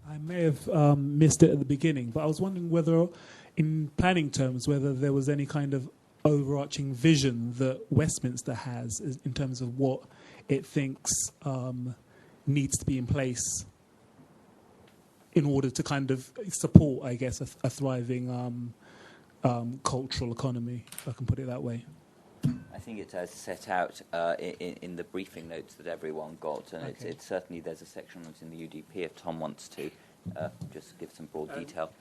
I may have missed it at the beginning, but I was wondering whether, in planning terms, whether there was any kind of overarching vision that Westminster has in terms of what it thinks needs to be in place in order to kind of support, I guess, a thriving cultural economy, if I can put it that way. I think it's as set out in the briefing notes that everyone got, and Okay. it's certainly there's a section on it in the UDP if Tom wants to just give some broad detail.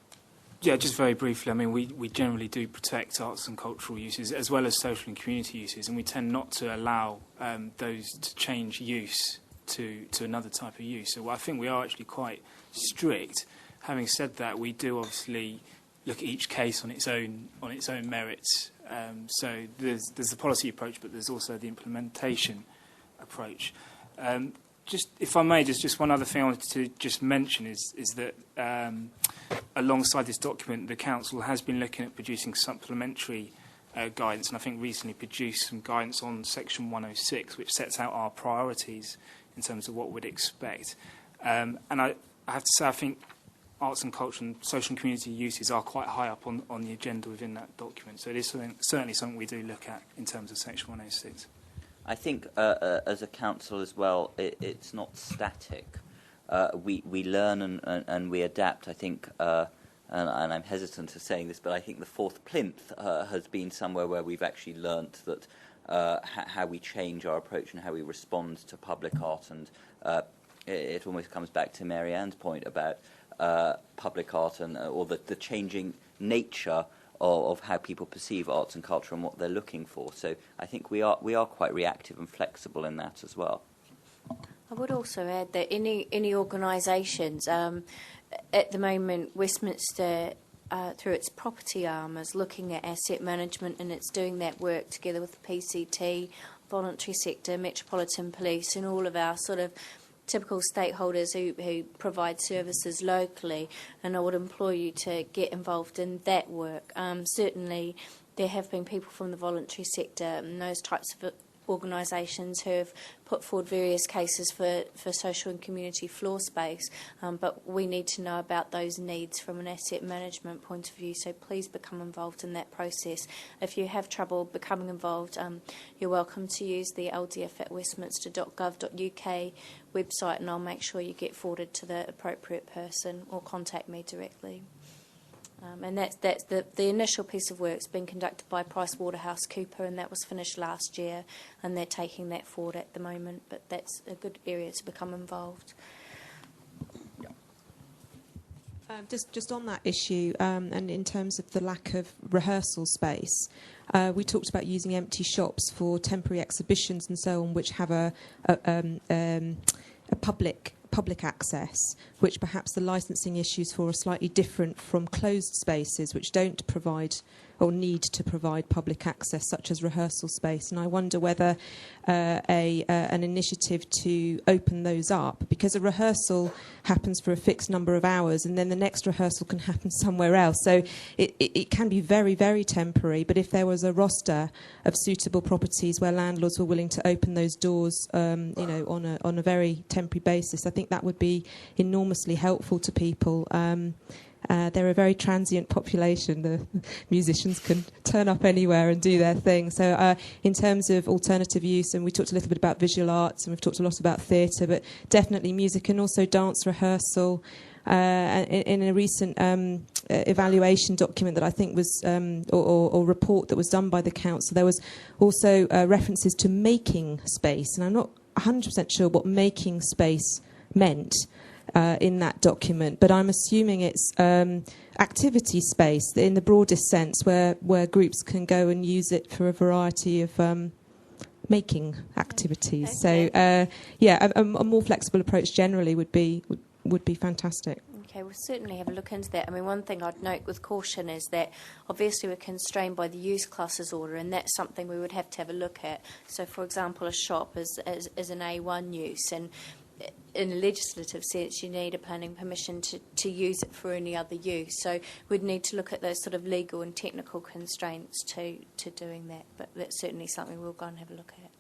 Yeah, just very briefly, I mean, we generally do protect arts and cultural uses as well as social and community uses, and we tend not to allow those to change use to another type of use. So I think we are actually quite strict. Having said that, we do obviously look at each case on its own merits. So there's the policy approach, but there's also the implementation approach. Just, if I may, just one other thing I wanted to just mention is that alongside this document, the Council has been looking at producing supplementary guidance, and I think recently produced some guidance on Section 106, which sets out our priorities in terms of what we'd expect. And I have to say, I think arts and culture and social and community uses are quite high up on the agenda within that document. So it is certainly something we do look at in terms of Section 106. I think as a council as well, it's not static. We learn and we adapt. I think, and I'm hesitant to saying this, but I think the fourth plinth has been somewhere where we've actually learnt that how we change our approach and how we respond to public art. And it almost comes back to Mary Ann's point about public art and or the changing nature of how people perceive arts and culture and what they're looking for. So I think we are quite reactive and flexible in that as well. I would also add that any organisations, at the moment, Westminster, through its property arm, is looking at asset management, and it's doing that work together with the PCT, voluntary sector, Metropolitan Police, and all of our sort of typical stakeholders who provide services locally, and I would implore you to get involved in that work. Certainly there have been people from the voluntary sector and those types of organisations who have put forward various cases for social and community floor space, but we need to know about those needs from an asset management point of view, so please become involved in that process. If you have trouble becoming involved, you're welcome to use the LDF at westminster.gov.uk website, and I'll make sure you get forwarded to the appropriate person or contact me directly. And that's the initial piece of work's been conducted by PricewaterhouseCoopers, and that was finished last year, and they're taking that forward at the moment, but that's a good area to become involved. Just on that issue, and in terms of the lack of rehearsal space, we talked about using empty shops for temporary exhibitions and so on, which have a public access, which perhaps the licensing issues for are slightly different from closed spaces which don't provide or need to provide public access, such as rehearsal space. And I wonder whether an initiative to open those up, because a rehearsal happens for a fixed number of hours and then the next rehearsal can happen somewhere else. So it can be very, very temporary, but if there was a roster of suitable properties where landlords were willing to open those doors on a very temporary basis, I think that would be enormously helpful to people. They're a very transient population. The musicians can turn up anywhere and do their thing. So in terms of alternative use, and we talked a little bit about visual arts, and we've talked a lot about theatre, but definitely music and also dance rehearsal. In a recent evaluation document that I think was, or report that was done by the council, there was also references to making space. And I'm not 100% sure what making space meant in that document, but I'm assuming it's activity space in the broadest sense, where groups can go and use it for a variety of making activities. Okay. So a more flexible approach generally would be fantastic. Okay, we'll certainly have a look into that. I mean, one thing I'd note with caution is that obviously we're constrained by the use classes order, and that's something we would have to have a look at. So, for example, a shop is an A1 use, and in a legislative sense, you need a planning permission to use it for any other use. So we'd need to look at those sort of legal and technical constraints to doing that. But that's certainly something we'll go and have a look at.